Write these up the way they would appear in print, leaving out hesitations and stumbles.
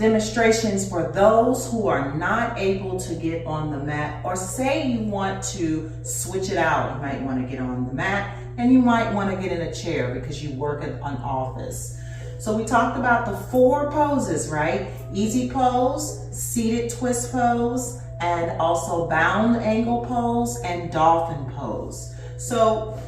demonstrations for those who are not able to get on the mat, or say you want to switch it out. You might want to get on the mat and you might want to get in a chair because you work in an office. So we talked about the 4 poses, right? Easy pose, seated twist pose, and also bound angle pose and dolphin pose. So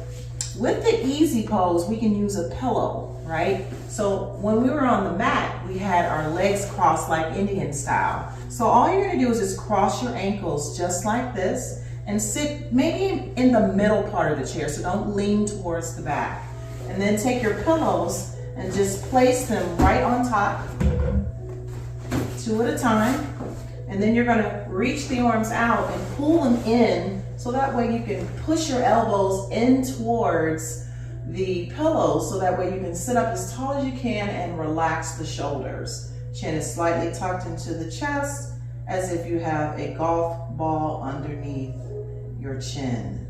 with the easy pose, we can use a pillow, right? So when we were on the mat, we had our legs crossed like Indian style. So all you're gonna do is just cross your ankles just like this and sit maybe in the middle part of the chair, so don't lean towards the back. And then take your pillows and just place them right on top, 2 at a time. And then you're gonna reach the arms out and pull them in, so that way you can push your elbows in towards the pillows, so that way you can sit up as tall as you can and relax the shoulders. Chin is slightly tucked into the chest as if you have a golf ball underneath your chin.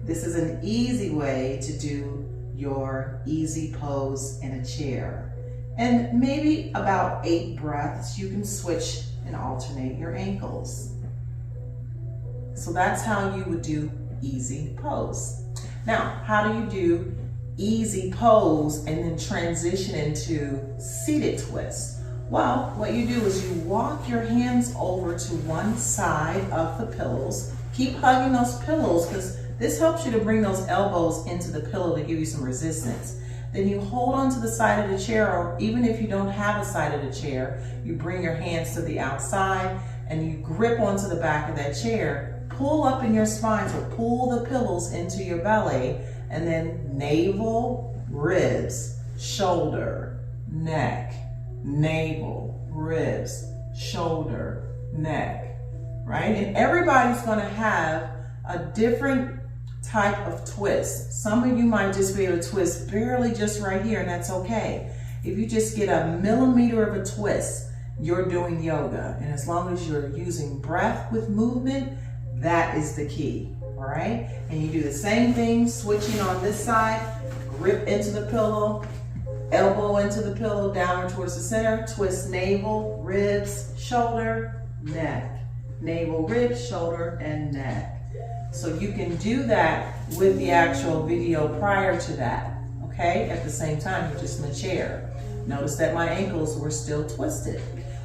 This is an easy way to do your easy pose in a chair. And maybe about 8 breaths, you can switch and alternate your ankles. So that's how you would do easy pose. Now, how do you do easy pose and then transition into seated twist? Well, what you do is you walk your hands over to one side of the pillows. Keep hugging those pillows because this helps you to bring those elbows into the pillow to give you some resistance. Then you hold onto the side of the chair, or even if you don't have a side of the chair, you bring your hands to the outside and you grip onto the back of that chair. Pull up in your spine, so pull the pillows into your belly, and then navel, ribs, shoulder, neck, navel, ribs, shoulder, neck, right? And everybody's gonna have a different type of twist. Some of you might just be able to twist barely just right here, and that's okay. If you just get a millimeter of a twist, you're doing yoga. And as long as you're using breath with movement, that is the key, all right? And you do the same thing, switching on this side, grip into the pillow, elbow into the pillow, downward towards the center, twist navel, ribs, shoulder, neck, navel, ribs, shoulder, and neck. So you can do that with the actual video prior to that, okay? At the same time, you're just in the chair. Notice that my ankles were still twisted.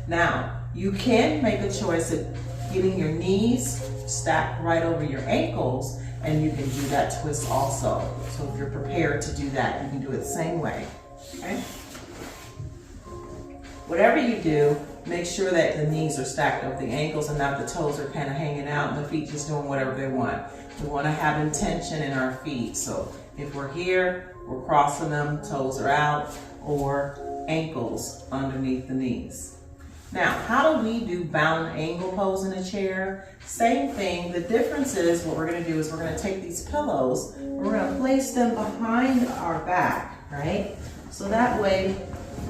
Now, you can make a choice of getting your knees stacked right over your ankles, and you can do that twist also. So if you're prepared to do that, you can do it the same way, okay? Whatever you do, make sure that the knees are stacked over the ankles and not the toes are kind of hanging out and the feet just doing whatever they want. We want to have intention in our feet. So if we're here, we're crossing them, toes are out, or ankles underneath the knees. Now, how do we do bound angle pose in a chair? Same thing. The difference is what we're going to do is we're going to take these pillows, we're going to place them behind our back, right? So that way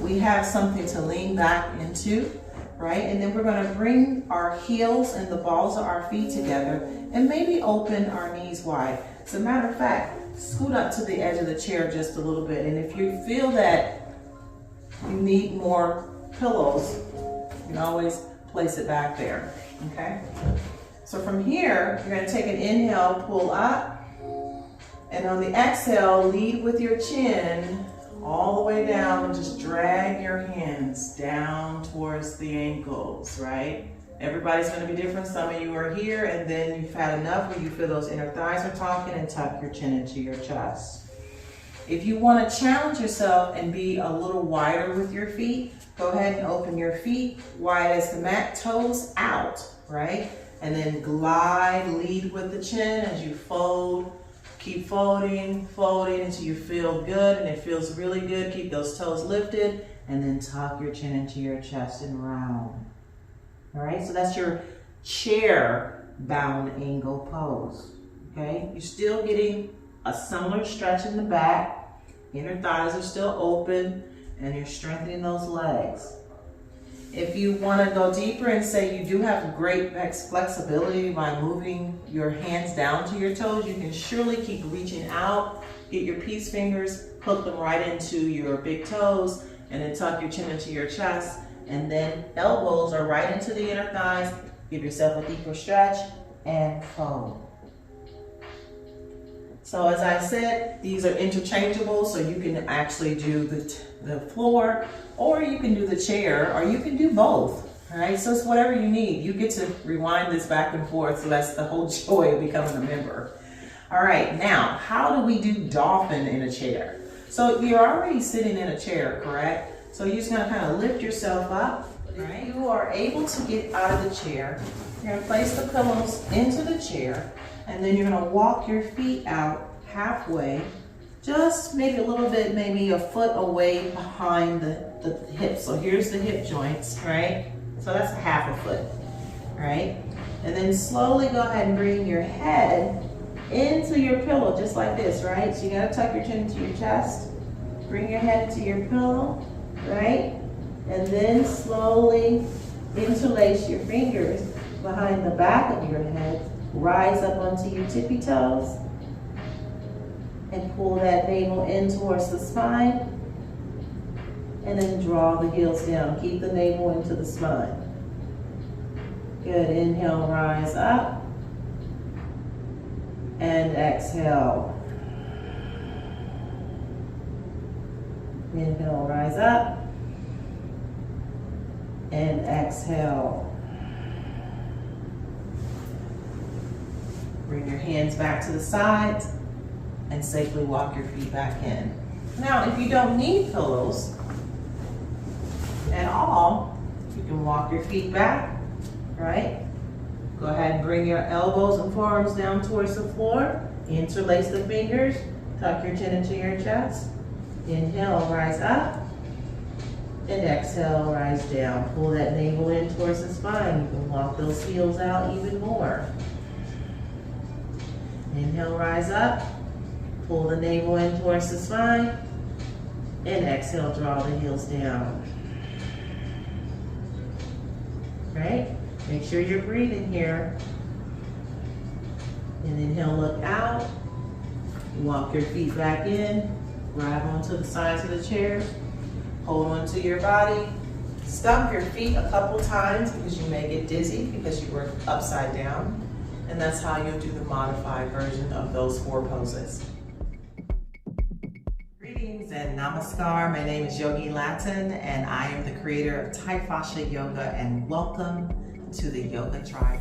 we have something to lean back into, right? And then we're going to bring our heels and the balls of our feet together and maybe open our knees wide. As a matter of fact, scoot up to the edge of the chair just a little bit. And if you feel that you need more pillows, you can always place it back there, okay? So from here, you're going to take an inhale, pull up, and on the exhale, lead with your chin all the way down and just drag your hands down towards the ankles, right? Everybody's going to be different. Some of you are here and then you've had enough where you feel those inner thighs are talking, and tuck your chin into your chest. If you want to challenge yourself and be a little wider with your feet, go ahead and open your feet wide as the mat, toes out, right? And then glide, lead with the chin as you fold. Keep folding, folding until you feel good, and it feels really good. Keep those toes lifted, and then tuck your chin into your chest and round. All right, so that's your chair bound angle pose, okay? You're still getting a similar stretch in the back. Inner thighs are still open, and you're strengthening those legs. If you want to go deeper and say you do have great flexibility by moving your hands down to your toes, you can surely keep reaching out, get your peace fingers, hook them right into your big toes, and then tuck your chin into your chest And then elbows are right into the inner thighs. Give yourself a deeper stretch and fold. So as I said, these are interchangeable, so you can actually do the floor, or you can do the chair, or you can do both. All right, so it's whatever you need. You get to rewind this back and forth, so that's the whole joy of becoming a member. All right, now, how do we do dolphin in a chair? So you're already sitting in a chair, correct? So you're just gonna kind of lift yourself up. Right? If you are able to get out of the chair, you're gonna place the pillows into the chair, and then you're gonna walk your feet out halfway, just maybe a little bit, maybe a foot away behind the hips. So here's the hip joints, right? So that's half a foot, right? And then slowly go ahead and bring your head into your pillow, just like this, right? So you gotta tuck your chin into your chest, bring your head into your pillow, right? And then slowly interlace your fingers behind the back of your head, rise up onto your tippy toes, and pull that navel in towards the spine, and then draw the heels down. Keep the navel into the spine. Good, inhale, rise up, and exhale. Inhale, rise up, and exhale. Bring your hands back to the sides and safely walk your feet back in. Now, if you don't need pillows at all, you can walk your feet back, right? Go ahead and bring your elbows and forearms down towards the floor. Interlace the fingers, tuck your chin into your chest. Inhale, rise up. And exhale, rise down. Pull that navel in towards the spine. You can walk those heels out even more. Inhale, rise up. Pull the navel in towards the spine. And exhale, draw the heels down. Right? Make sure you're breathing here. And inhale, look out. Walk your feet back in. Grab onto the sides of the chair. Hold on to your body. Stomp your feet a couple times because you may get dizzy because you were upside down. And that's how you'll do the modified version of those 4 poses. Greetings and namaskar. My name is YogiLatin and I am the creator of Tai-Fascia Yoga, and welcome to the Yoga Tribe.